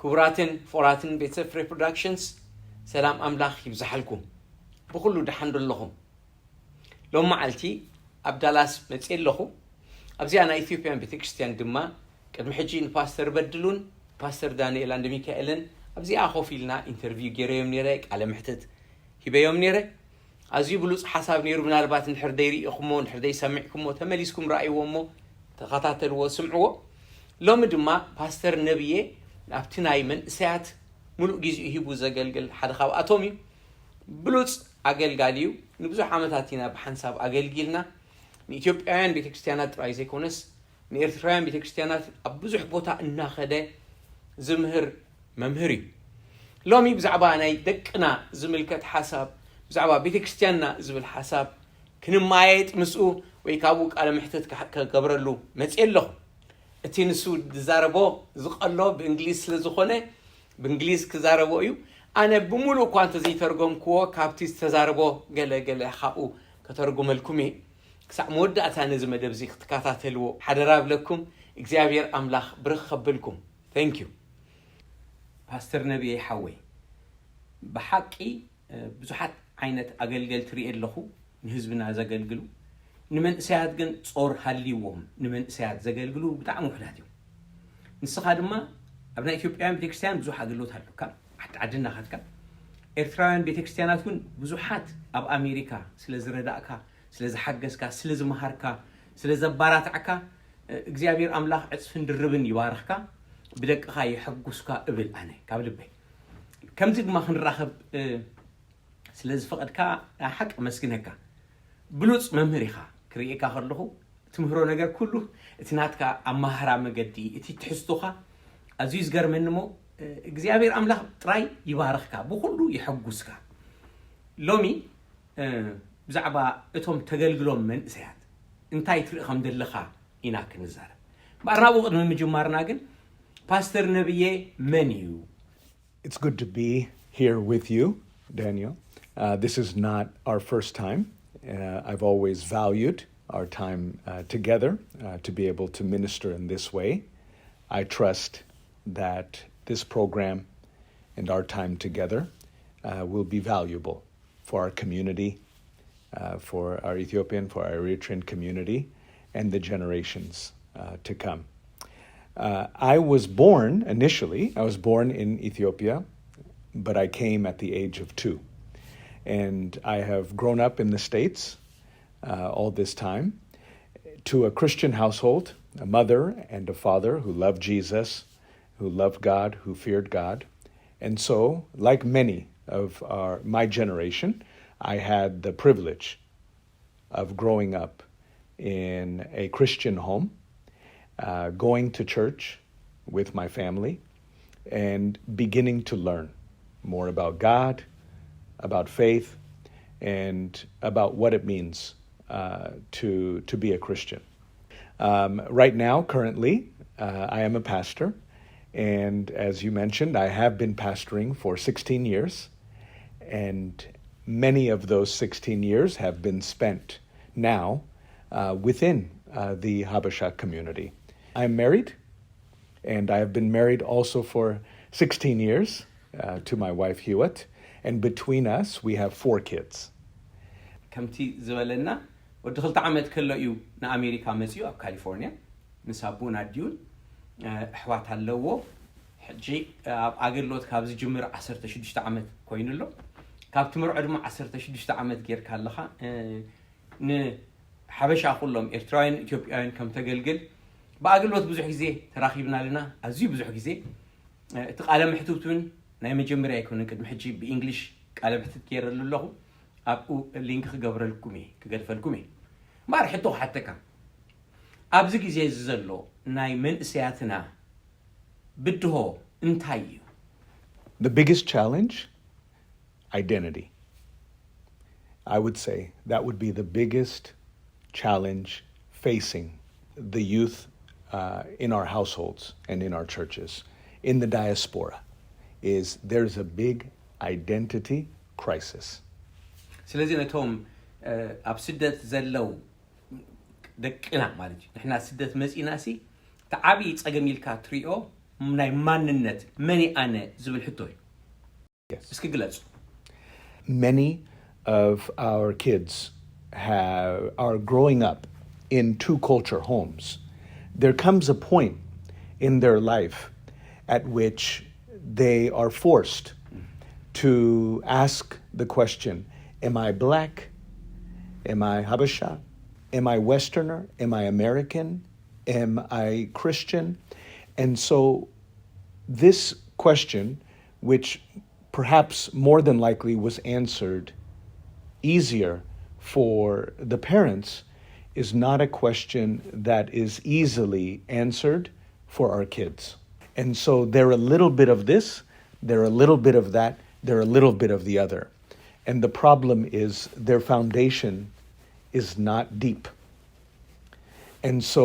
كبراتن فوراتن بيتسفري برودكشنز سلام أملاخ يبزحلكم بقولوا دحندو لهم لو معلتي أبدالاس متسئل لهم أبزي أنا إثيوبيان بتكستيان دما قد محجين باستر بدلون باستر دانيال عند ميكائيلن أبزي أخو فيلنا انترفيو جيريوم نيريك على محتد هبيوم نيريك أزي بلوص حساب نيرو من البات نحر ديري أخمو نحر دي سمعكم وتمليسكم رأي ومو تقاطعتل وسمعوا لو مدما باستر نبيه أبتناي من ساعات ملو جيز يهبو زقلقل حد خاب أتومي بلوص أقلقاليو نبزو حامتاتينا بحنساب أقلقلنا من إثيوبيان بيتكستيانات رئيسي كونس من إرترايان بيتكستيانات أبزو حبوتا الناخدة زمهر ممهري لومي بزعبا أنا دكنا زملكة حساب بزعبا بيتكستياننا زبل حساب كنمايت مسؤو ويكابوك على محتد كقبرلو متسئلو اتي نسو دزاربو زقلو بإنجليز لزخونة بإنجليز كزاربو يو أنا بمولو كوانت زي ترقم كوا كابتيس تزاربو قلة خاقو كترقم الكمي كسع مودة أتاني زي مدبزي اختكاتات الو حدراب لكم اكزيابير أملاخ برخ خبلكم Thank you باستر نبيه حوي بحقي بزحات عينت أقلقل تريد لخو نهزبنا زقلقلو نمن ساعد جن صور هاليوم نمن ساعد زقلقلو بتاعمو حلاتيو نسخة دما أبناء إثيوبيان بتكستيان بزوحة قلوت هالو كان حتى عدنا خد كان إرترايان بتكستياناتون بزوحات أب أمريكا سلز رداءكا سلز حقسكا سلز مهاركا سلز باراتعكا إجزابير أملاخ عصفن دربن يوارخكا بدك خاي حقسكا قبل أنا قبل بي كم زق ما خن راخب سلز فقدكا حق مسكنكا بلوص ممهريخا كريئكا خلخو تمهرو نجار كله اتناتكا أمهرا مجدي اتي تحستوخا عزيز جر منمو إجزابير أملاخ تراي يبارخكا بخلو يحقسكا لومي بزعبا اتهم تقلقلهم من سياد انتاي تريخم دلخا إناك نزار بارنابو قد من مجمارنا قن باستر نبيه منيو. It's good to be here with you, Daniel. This is not our first time. I've always valued our time together to be able to minister in this way. I trust that this program and our time together will be valuable for our community, for our Ethiopian, for our Eritrean community, and the generations to come. I was born in Ethiopia, but I came at the age of 2. And I have grown up in the States all this time to a Christian household, a mother and a father who loved Jesus, who loved God, who feared God. And so, like many of my generation, I had the privilege of growing up in a Christian home, going to church with my family, and beginning to learn more about God, about faith, and about what it means to be a Christian. Right now, currently, I am a pastor, and as you mentioned, I have been pastoring for 16 years, and many of those 16 years have been spent now within the Habesha community. I'm married, and I have been married also for 16 years to my wife, Heywoት. And between us, we have 4 kids. كمتي زولنا ودخلت عمد كله يو نا أمريكا مزيو أب كاليفورنيا مسابون عديون حوات هاللوو حجي أقلوت كابز جمر 16 عمد كوين له كاب تمر عدم 16 عمد غير كاللخا ن حبش أقول لهم إرتراين إثيوبيان كم تقلقل بأقلوت بزح جزء تراخيبنا لنا أزيو بزح جزء تقالم محتوبتون نايم جمرة يكون كد محجي بإنجليش قالب حتكير له أبو لينك خجبر الكومي كجرف الكومي ما رح يطوح حتى كم أبزق زي زلوا نايمن سياتنا بده انتاي. The biggest challenge, identity. I would say that would be the biggest challenge facing the youth in our households and in our churches, in the diaspora, is there's a big identity crisis. ስለዚህ ነቶም ኣብ ስደት ዘለው ደቅና ማለት ንሕና ስደት መፂናሲ ተዓቢ ፀገም ኢልካ ትሪኦ ናይ ማንነት መኒ ኣነ ዝብል ሕቶ እዩ Yes. እስኪ ግለጹ Many of our kids are growing up in two culture homes. There comes a point in their life at which they are forced to ask the question, am I black? Am I Habesha? Am I Westerner? Am I American? Am I Christian? And so this question, which perhaps more than likely was answered easier for the parents, is not a question that is easily answered for our kids. And so they're a little bit of this, they're a little bit of that, they're a little bit of the other. And the problem is their foundation is not deep. And so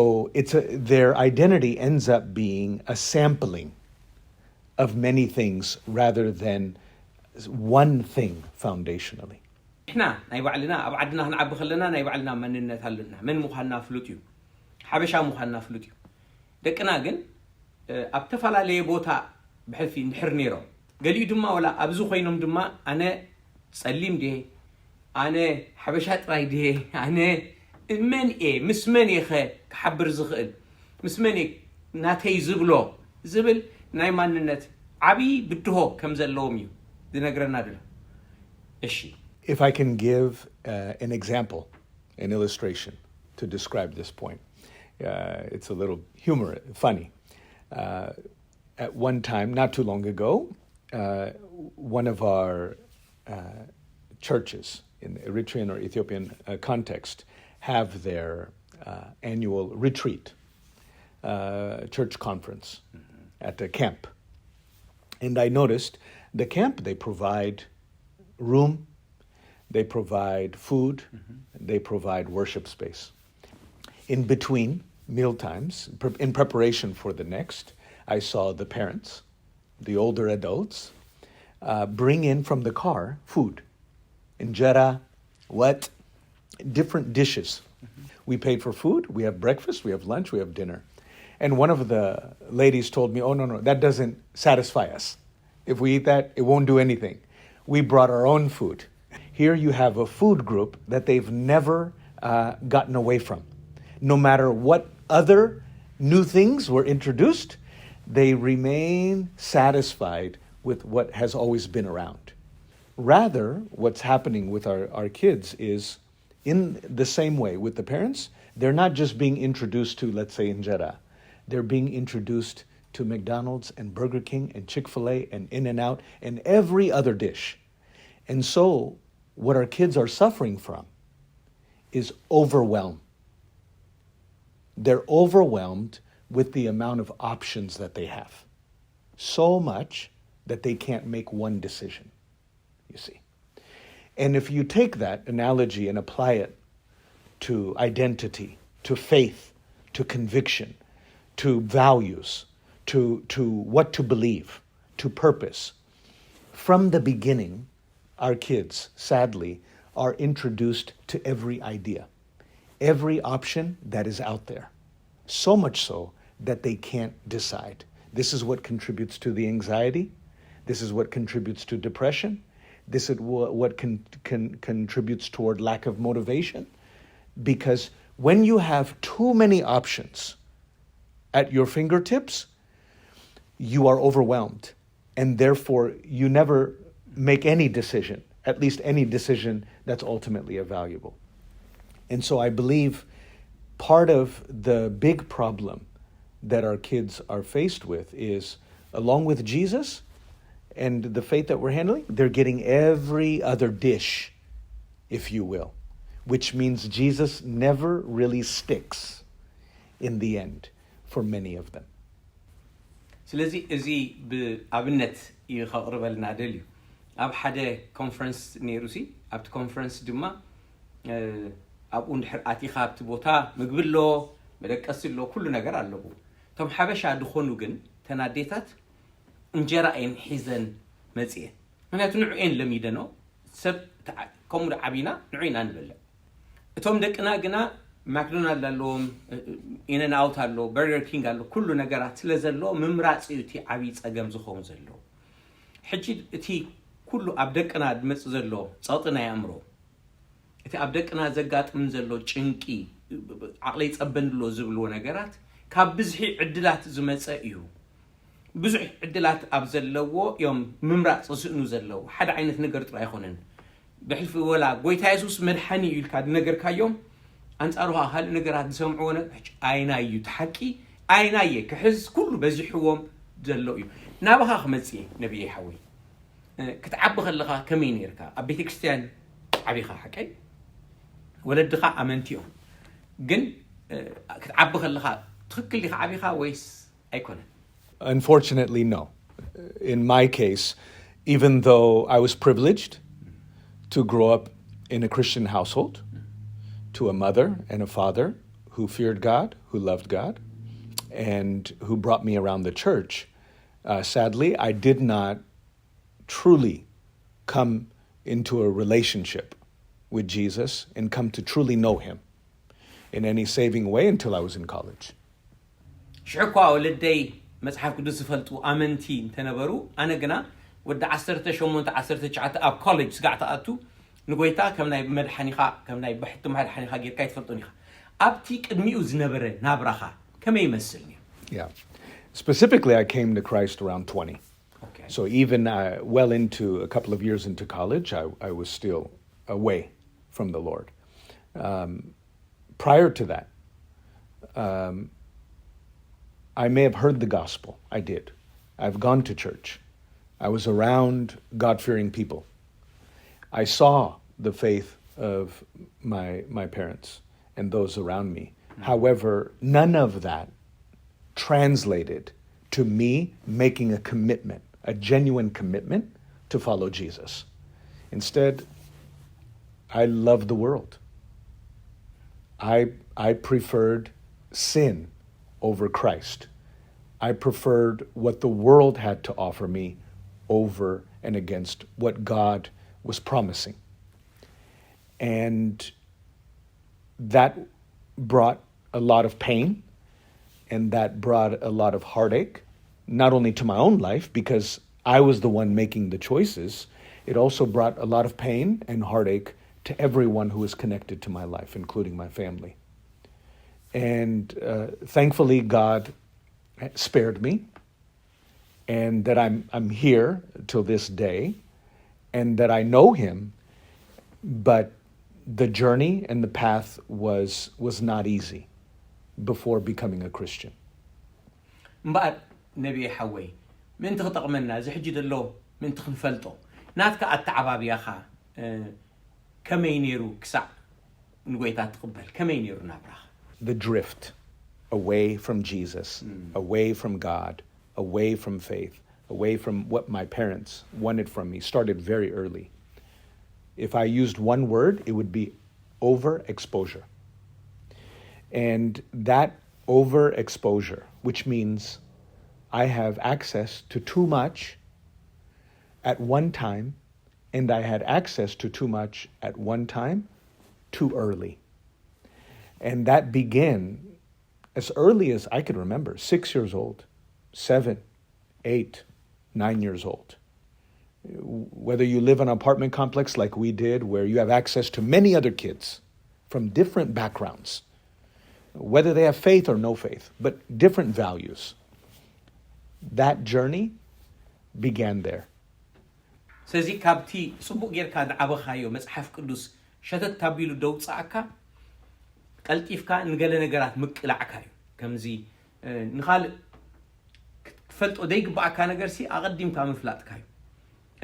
their identity ends up being a sampling of many things rather than one thing foundationally. إحنا ናይ ባዕልና ኣብ ዓድና ክንዓቢ ከለና ናይ ባዕልና መንነት ኣለና ምን ምዃንና ፍሉጥ እዩ ሓበሻ ምዃንና ፍሉጥ እዩ ደቅና ግን ኣብ ተፈላለየ ቦታ ብሕልፊ ንድሕር ነይሮም ገሊኡ ድማ ወላ ኣብዚ ኮይኖም ድማ ኣነ ጸሊም ድየ ኣነ ሓበሻ ጥራይ ድየ ኣነ መን እየ ምስ መን እየ ክሓብር ዝኽእል ምስ መን እየ ናተይ ዝብሎ ዝብል ናይ ማንነት ዓብዪ ብድሆ ከም ዘለዎም እዩ ዝነግረና ድሎ እሺ If I can give an example, an illustration to describe this point, it's a little funny. At one time, not too long ago, one of our churches in the Eritrean or Ethiopian context have their annual retreat, church conference at a camp. And I noticed the camp, they provide room, they provide food, they provide worship space. In between meal times, in preparation for the next, I saw the parents, the older adults, bring in from the car food. Injera, different dishes. We paid for food, we have breakfast, we have lunch, we have dinner. And one of the ladies told me, oh, no, that doesn't satisfy us. If we eat that, it won't do anything. We brought our own food. Here you have a food group that they've never gotten away from. No matter what other new things were introduced, they remain satisfied with what has always been around. Rather, what's happening with our kids is, in the same way with the parents, they're not just being introduced to, let's say, injera. They're being introduced to McDonald's and Burger King and Chick-fil-A and In-N-Out and every other dish. And so what our kids are suffering from is overwhelm. They're overwhelmed with the amount of options that they have. So much that they can't make one decision, you see. And if you take that analogy and apply it to identity, to faith, to conviction, to values, to what to believe, to purpose, from the beginning, our kids, sadly, are introduced to every idea, every option that is out there. So much so that they can't decide. This is what contributes to the anxiety. This is what contributes to depression. This is what contributes toward lack of motivation. Because when you have too many options at your fingertips, you are overwhelmed. And therefore, you never make any decision, at least any decision that's ultimately valuable. And so I believe part of the big problem that our kids are faced with is, along with Jesus and the faith that we're handling, they're getting every other dish, if you will, which means Jesus never really sticks in the end for many of them. ስለዚህ እዚ ብኣብነት ይኸቕርበልና ደልዩ ኣብ ሓደ ኮንፈረንስ ነይሩሲ ኣብቲ ኮንፈረንስ ድማ ኣብኡ እንድሕር ኣቲኻ ኣብቲ ቦታ ምግቢ ኣሎ መደቀሲ ኣሎ ኩሉ ነገር ኣለዎ እቶም ሓበሻ ድኾኑ ግን ተናዴታት እንጀራ እየን ሒዘን መፅየን ምክንያቱ ንዑኤን ለሚደኖ ሰብ ከምኡ ዓቢና ንዑይና ንበልዕ እቶም ደቅና ግና ማክዶናልድ አለው ኢነን አውት አለው በርገር ኪንግ አለው ኩሉ ነገራት ስለዘሎ ምምራጽ እቲ ዓቢ ጸገም ዝኸውን ዘሎ ሕጂ እቲ ኩሉ ኣብ ደቅና ድመጽ ዘሎ ጸጥና ያምሮ እቲ ኣብ ደቅና ዘጋጥም ዘሎ ጭንቂ ዓቕለይ ጸበንድሎ ዝብልዎ ነገራት ካብ ብዙሕ ዕድላት ዝመጸ እዩ ብዙሕ ዕድላት ኣብ ዘለዎ ዮም ምምራጽ ዝስእኑ ዘለዎ ሓደ ዓይነት ነገር ጥራይ ኣይኮነን ብሕልፊ ወላ ጎይታ ኢየሱስ መድሓኒ እዩ ኢልካ ነገርካዮም አንጻሩሃ ሃል ነገራት ዝሰምዑ ኣይና እዩ ተሓቂ ኣይናየ ክሕዝ ኩሉ በዚሕዎም ዘሎ እዩ ናባኻ ክመጽእ ነብዬ ሓወይ ክትዓቢ ከለኻ ከመይ ነርካ ኣብ ቤተ ክርስቲያን ዓቢኻ ሓቀይ ወለድኻ ኣመንቲኦም ግን ክትዓቢ ከለኻ ትክክል ዲኻ ዓቢኻ ወይስ ኣይኮነን? Unfortunately, no. In my case, even though I was privileged to grow up in a Christian household, to a mother and a father who feared God, who loved God, and who brought me around the church, sadly, I did not truly come into a relationship with Jesus and come to truly know him in any saving way until I was in college. ሽዕኳ ወለደይ መጽሓፍ ቅዱስ ዝፈልጡ ኣመንቲ እንተነበሩ ኣነ ግና ወደ 18 19 ኣብ ኮሌጅ ስጋዕተኣቱ ንጎይታ ከም ናይ መድሓኒኻ ከም ናይ ብሕቲ መድሓኒኻ ጌርካ ይትፈልጡን ኢኻ ኣብቲ ቅድሚኡ ዝነበረ ናብራኻ ከመይ ይመስልኒ? Yeah. Specifically, I came to Christ around 20. Okay. So even well into a couple of years into college, I was still away from the Lord. Prior to that, I may have heard the gospel. I did. I've gone to church. I was around God-fearing people. I saw the faith of my parents and those around me. Mm-hmm. However, none of that translated to me making a commitment, a genuine commitment to follow Jesus. Instead, I loved the world. I preferred sin over Christ. I preferred what the world had to offer me over and against what God was promising. And that brought a lot of pain, and that brought a lot of heartache, not only to my own life, because I was the one making the choices, it also brought a lot of pain and heartache to everyone who was connected to my life, including my family. And thankfully, God spared me, and that I'm here till this day, and that I know him, but the journey and the path was not easy before becoming a Christian. እምበኣር ነቢየ ሓወይ ምንቲ ክጠቕመና ዝሕጂ ደሎ ምንቲ ክንፈልጦ ናትካ ኣተዓባብያኻ ከመይ ነይሩ ክሳዕ ንጎይታ ትቕበል ከመይ ነይሩ ናብራኻ? The drift away from Jesus, away from God, away from faith, away from what my parents wanted from me started very early. If I used one word, it would be overexposure. And that overexposure, which means I have access to too much at one time, and I had access to too much at one time too early. And that began as early as I could remember, 6 years old, 7, 8, 9 years old. Whether you live in an apartment complex like we did, where you have access to many other kids from different backgrounds, whether they have faith or no faith, but different values. That journey began there. ስለዚ ካብቲ ጽቡቕ ጌርካ ዝዓበኻዮ መጽሓፍ ቅዱስ ሸተት ታቢሉ ደውፃእካ ቀልጢፍካ ንገለ ነገራት ምቅላዕካ እዩ ከምዚ ንኻልእ ክትፈልጦ ዘይግባእካ ነገር ሲ ኣቐዲምካ ምፍላጥካ እዩ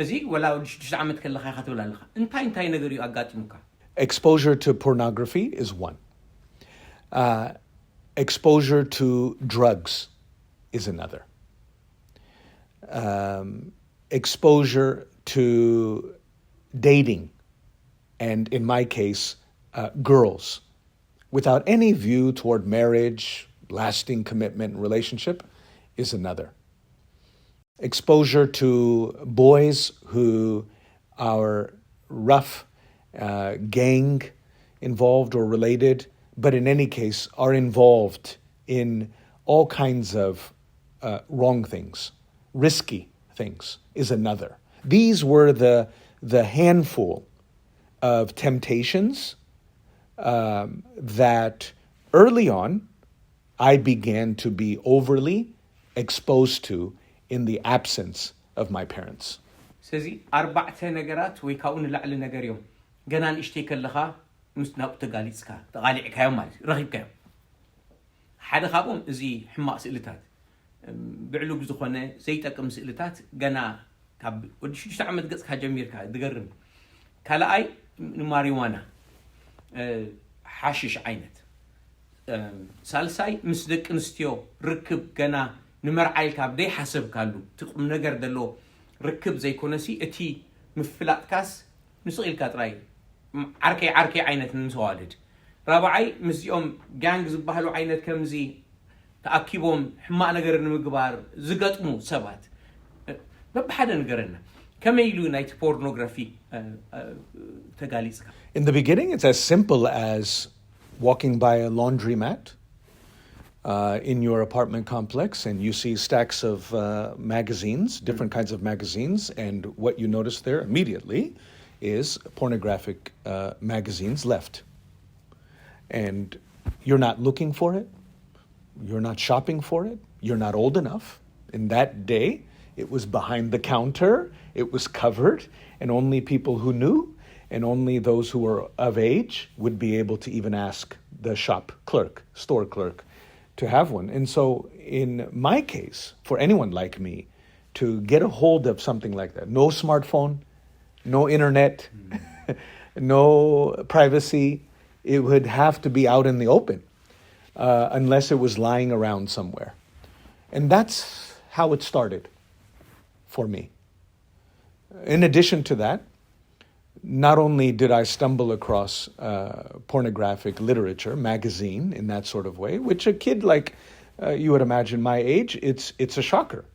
እዚ ወላ 6 ዓመት ከለኻ ኢኻ ትብል ኣለኻ እንታይ ነገር እዩ ኣጋጢሙካ? Exposure to pornography is one. Exposure to drugs is another. Exposure to dating, and in my case, girls, without any view toward marriage, lasting commitment, and relationship is another. Exposure to boys who are rough, gang involved or related, but in any case are involved in all kinds of wrong things. Risky things is another. These were the handful of temptations that early on I began to be overly exposed to in the absence of my parents. ስለዚ ኣርባዕተ ነገራት ወይ ካብኡ ንላዕሊ ነገር እዮም ገና ንእሽተይ ከለኻ ምስ ናብኡ ተጋሊፅካ ተቓሊዕካዮም ማለት ረኺብካዮም ሓደ ካብኦም እዚ ሕማቕ ስእልታት ብዕሉግ ዝኾነ ዘይጠቅም ስእልታት ገና ካብ ወዲ 6 ዓመት ገጽካ ጀሚርካ ዝገርም ካልኣይ ንማሪዋና ሓሽሽ ዓይነት ሳልሳይ ምስ ደቂ ኣንስትዮ ርክብ ገና ንመርዓይልካ ብደይ ሓሰብካሉ ትቁም ነገር ዘሎ ርክብ ዘይኮነሲ እቲ ምፍላጥካስ ንስኢልካ ጥራይ ዓርከይ ዓይነት ንሰዋልድ ራብዓይ ምስዚኦም ጋንግ ዝበሃሉ ዓይነት ከምዚ ተኣኪቦም ሕማቕ ነገር ንምግባር ዝገጥሙ ሰባት በብሓደ ነገርና ከመይ ኢሉ ናይቲ ፖርኖግራፊ ተጋሊፅካ In the beginning, it's as simple as walking by a laundromat in your apartment complex, and you see stacks of magazines, different kinds of magazines, and what you notice there immediately is pornographic magazines left. And you're not looking for it, you're not shopping for it, you're not old enough. In that day, it was behind the counter, it was covered, and only people who knew and only those who were of age would be able to even ask the store clerk, to have one. And so in my case, for anyone like me, to get a hold of something like that, no smartphone, no internet, no privacy, it would have to be out in the open, unless it was lying around somewhere. And that's how it started for me. In addition to that, not only did I stumble across pornographic literature, magazine, in that sort of way, which a kid like you would imagine my age, it's a shocker.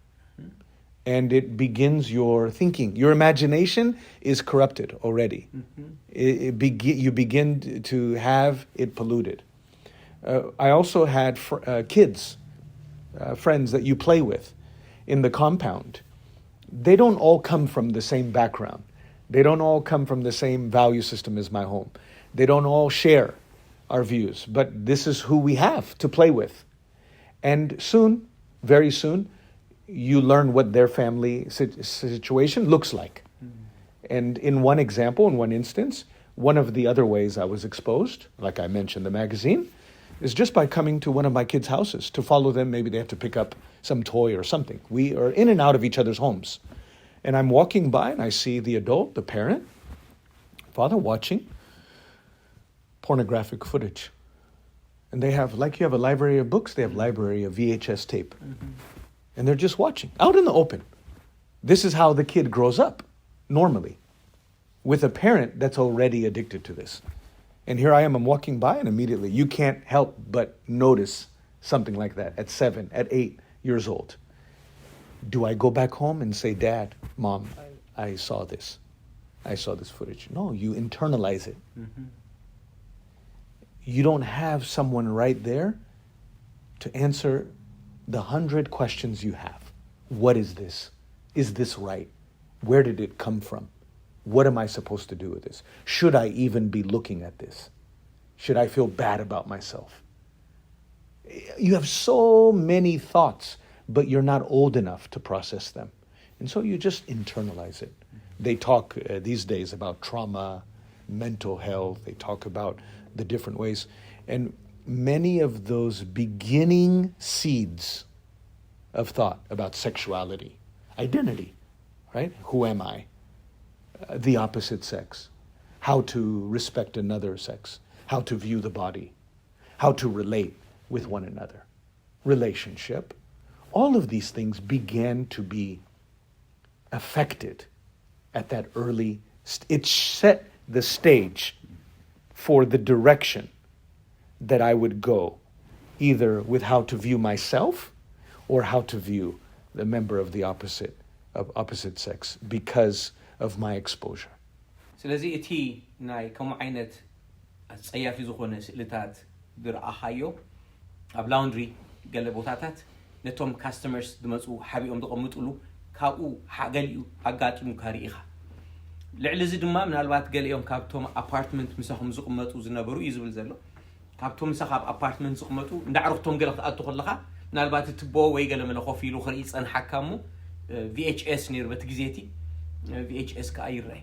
And it begins your thinking. Your imagination is corrupted already. You begin to have it polluted. I also had kids, friends that you play with in the compound. They don't all come from the same background. They don't all come from the same value system as my home. They don't all share our views, but this is who we have to play with. And soon, very soon, you learn what their family situation looks like. And in one example, in one instance, one of the other ways I was exposed, like I mentioned, the magazine, is just by coming to one of my kids' houses to follow them. Maybe they have to pick up some toy or something. We are in and out of each other's homes. And I'm walking by and I see the adult, the parent, father, watching pornographic footage. And they have, like you have a library of books, they have a library of VHS tape. And they're just watching, out in the open. This is how the kid grows up, normally, with a parent that's already addicted to this. And here I am, I'm walking by, and immediately you can't help but notice something like that at 7, at 8 years old. Do I go back home and say, Dad, Mom, I saw this. I saw this footage. No, you internalize it. You don't have someone right there to answer the 100 questions you have. What is this? Is this right? Where did it come from? What am I supposed to do with this? Should I even be looking at this? Should I feel bad about myself? You have so many thoughts, but you're not old enough to process them. And so you just internalize it. They talk these days about trauma, mental health. They talk about the different ways. And many of those beginning seeds of thought about sexuality, identity, right? Who am I? The opposite sex. How to respect another sex. How to view the body. How to relate with one another. Relationship. All of these things began to be affected at that early, it set the stage for the direction that I would go, either with how to view myself or how to view the member of the opposite sex because of my exposure. ስለዚ እቲ ናይ ከምኡ ዓይነት ኣፀያፊ ዝኾነ ስእልታት درأخايو أب لاوندري قال بوتاتات نتوم كاستمرز دمسو حبيهم دقمتولو كاو حقليو أقاتي مكاريخا لعل زي دما من الوقت قال يوم كابتوم أبارتمنت مساهم زقمتو زنابرو يزبل زلو كابتوم مساهم أبارتمنت زقمتو ندعرفتهم قال أتو خلقا من الوقت تبو ويقال من الخوفي لو خريص أن حكمو VHS نير بتجزيتي VHS كأي رأي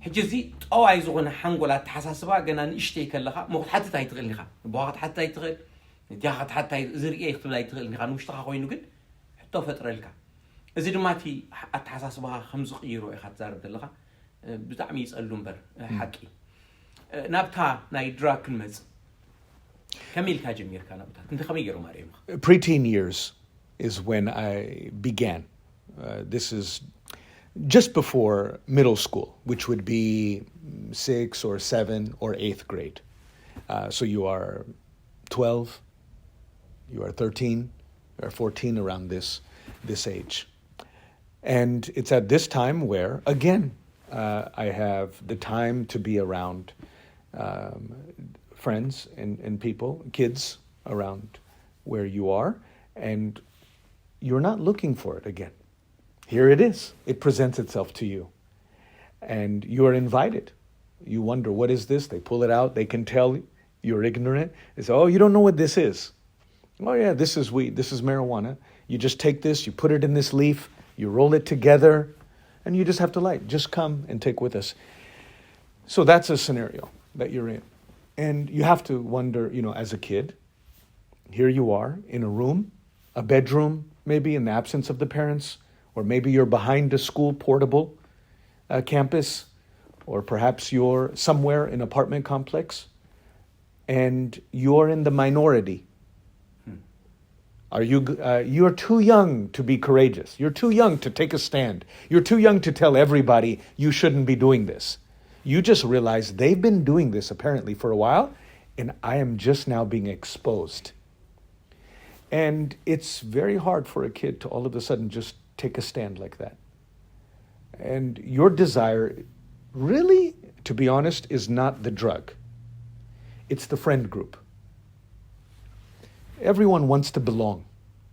حجزي أو عايزونا حنقول هتحسسبا جنا نشتي كلها مو حتى تايتغل نخا بواقت حتى يتغل نتياخد حتى زرقية يختل يتغل نخا نمشتها خوينو جد حتى فترة لك إذا دماتي هتحسسبا 5 قيرو إخات زارب دلها بتعمي يسألون بر حكي نبتها ناي دراك المز كميل كاجمير كان نبتها انت خميرو ماريم Preteen years is when I began. This is just before middle school, which would be 6 or 7 or 8th grade. So you are 12, you are 13, you are 14, around this age. And it's at this time where, again, I have the time to be around friends and people, kids around where you are, and you're not looking for it again. Here it is. It presents itself to you. And you are invited. You wonder, what is this? They pull it out. They can tell you're ignorant. They say, oh, you don't know what this is. Oh, yeah, this is weed. This is marijuana. You just take this, you put it in this leaf, you roll it together, and you just have to light. Just come and take with us. So that's a scenario that you're in. And you have to wonder, as a kid, here you are in a room, a bedroom, maybe in the absence of the parents, or maybe you're behind a school portable campus, or perhaps you're somewhere in an apartment complex, and you're in the minority. You're too young to be courageous. You're too young to take a stand. You're too young to tell everybody you shouldn't be doing this. You just realize they've been doing this apparently for a while, and I am just now being exposed. And it's very hard for a kid to all of a sudden just take a stand like that. And your desire, really, to be honest, is not the drug. It's the friend group. Everyone wants to belong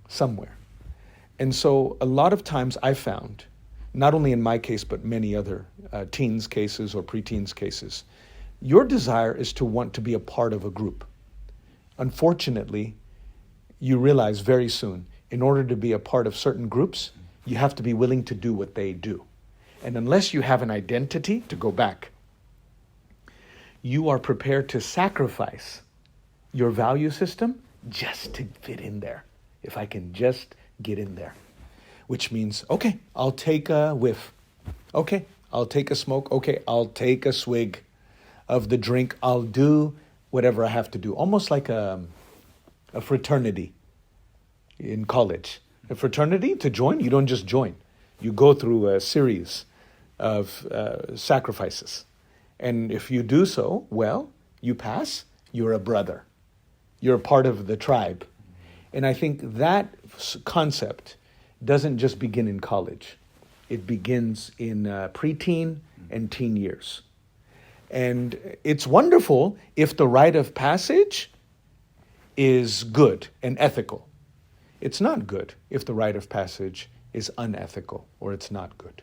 somewhere. And so a lot of times I found, not only in my case, but many other teens cases or preteens cases, your desire is to want to be a part of a group. Unfortunately, you realize very soon, in order to be a part of certain groups, you have to be willing to do what they do. And unless you have an identity, to go back, you are prepared to sacrifice your value system just to fit in there. If I can just get in there. Which means, okay, I'll take a whiff. Okay, I'll take a smoke. Okay, I'll take a swig of the drink. I'll do whatever I have to do. Almost like a fraternity in college. A fraternity, to join, you don't just join. You go through a series of sacrifices. And if you do so, well, you pass, you're a brother. You're a part of the tribe. And I think that concept doesn't just begin in college. It begins in preteen and teen years. And it's wonderful if the rite of passage is good and ethical. It's not good if the rite of passage is unethical or it's not good.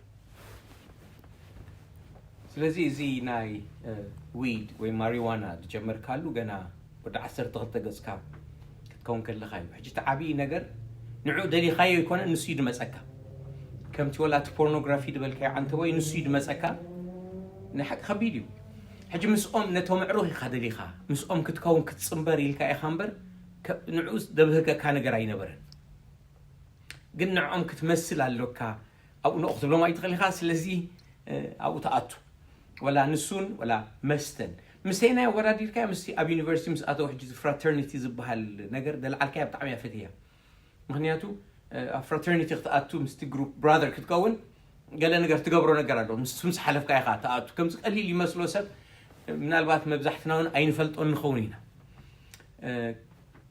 ስለዚህ እዚ ናይ ዊድ ወይ ማሪዋና ጀመር ካሉ ገና ወደ 12 ገጽካ ክትከውን ከለኻ እዩ ሕጂ ተዓቢ ነገር ንዑ ደሊኻዮ ይኮነ ንሱ ይድመጸካ ከምቲ ወላት ፖርኖግራፊ ድበልካዮ አንተ ወይ ንሱ ይድመጸካ ንሐቅ ከቢድ እዩ ሕጂ ምስኦም ነቶም ዕሩህ ኢኻ ደሊኻ ምስኦም ክትከውን ክትጽምበር ኢልካ ኢኻ እምበር ንዑ ደብህከካ ነገር ኣይነበረን ግን ንዖም ክትመስል ኣለካ ኣብኡ ንቑ ትብሎም ኣይትኽእል ኢኻ ስለዚ ኣብኡ ተኣቱ ወላ ንሱን ወላ መስተን مسينا ورادي كا مستي أب يونيفرسيتي مس أتو حجز فراترنيتي زبها النجر دل على كاب تعمية فتية مغنياتو فراترنيتي أتو مستي جروب براذر كتكون قال نجر تجبروا نجر عندهم مس حلف كاي خات أتو كم قليل يمسلو سب من الوقت ما بزحتنا هون أين فلت أن خونينا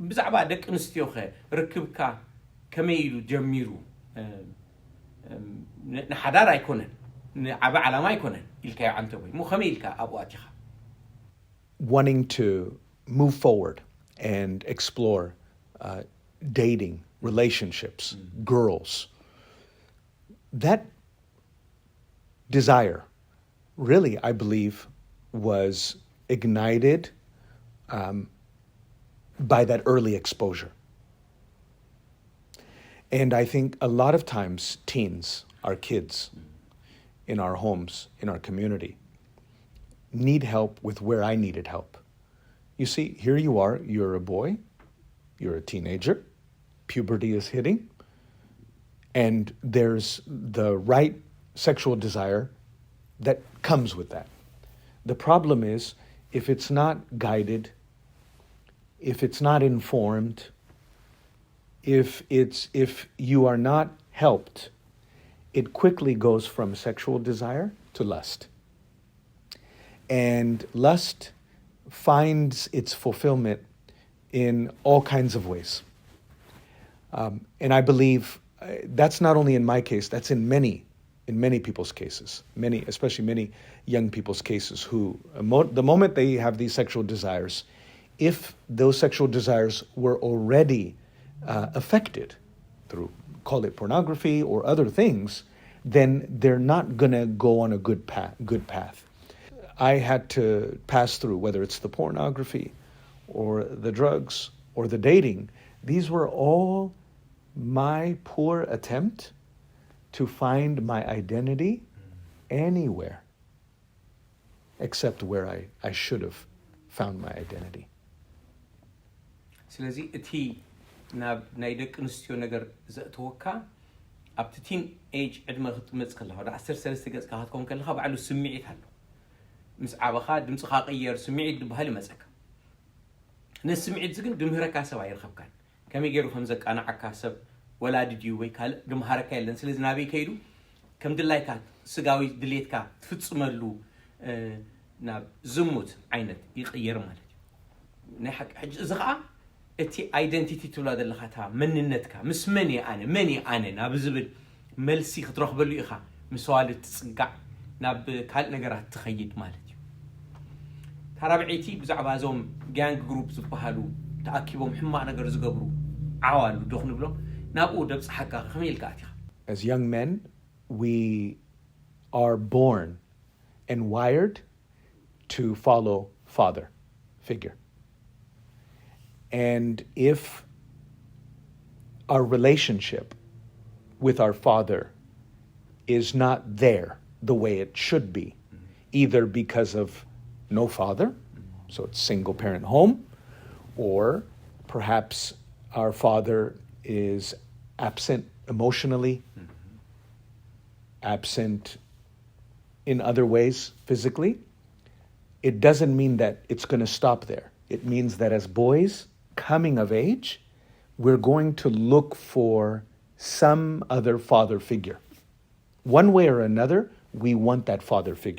بزعبا دك نستيو خير ركب كا كميلو جميرو نحدار يكونن عبا على ما يكونن الكاي عنتوي مو خميل كا أبو أتيخا wanting to move forward and explore dating, relationships, girls. That desire really, I believe, was ignited by that early exposure. And I think a lot of times teens, our kids, in our homes, in our community, need help with where I needed help. You see, here you are, you're a boy, you're a teenager, puberty is hitting, and there's the right sexual desire that comes with that. The problem is, if it's not guided, if it's not informed, if you are not helped, it quickly goes from sexual desire to lust. And lust finds its fulfillment in all kinds of ways. And I believe that's not only in my case, that's in many people's cases, especially many young people's cases who, the moment they have these sexual desires, if those sexual desires were already affected through, call it pornography or other things, then they're not going to go on a good path. I had to pass through, whether it's the pornography or the drugs or the dating, these were all my poor attempt to find my identity anywhere except where I should have found my identity. ስለዚህ እቲ ናብ ናይ ደቂ ኣንስትዮ ነገር ዘእትወካ ኣብቲ ቲን ኤጅ ዕድመ ክትመጽእ ከለኻ ወደ 13 ገጽ ክትኮን ከለኻ ባዕሉ ስምዒት ኣሎ ምስ ዓበኻ ድምፅኻ ቀየር ስምዒት ዝበሃል ይመጽካ ነዚ ስምዒት ግን ድምህረካ ሰብ ኣይረኸብካን ከመይ ገይሩ ከም ዘቃናዓካ ሰብ ወላዲ ድዩ ወይ ካልእ ድምሃረካ የለን ስለዚ ናበይ ከይዱ ከም ድላይካ ስጋዊ ድሌትካ ትፍጽመሉ ናብ ዝሙት ዓይነት ይቕየር ማለት እዩ ናይ ሓቂ ሕጂ እዚ ከዓ እቲ አይደንቲቲ ትብላ ዘለኻ ታ መንነትካ ምስ መን ኣነ ናብ ዝብል መልሲ ክትረኽበሉ ኢኻ ምስ ዋልድ ትጽጋዕ ናብ ካልእ ነገራት ትኸይድ ማለት እዩ ታራብዒቲ ብዛዕባ ዞም ጋንግ ግሩፕ ዝበሃሉ ተኣኪቦም ሕማቕ ነገር ዝገብሩ ዓዋሉ ዶ ክንብሎም ናብኡ ደብፅሓካ ከመይ ኢልካ ኣቲኻ As young men, we are born and wired to follow father figure. And if our relationship with our father is not there the way it should be, either because of no father, so it's single parent home, or perhaps our father is absent emotionally, absent in other ways physically, it doesn't mean that it's going to stop there. It means that as boys coming of age, we're going to look for some other father figure. One way or another, we want that father figure.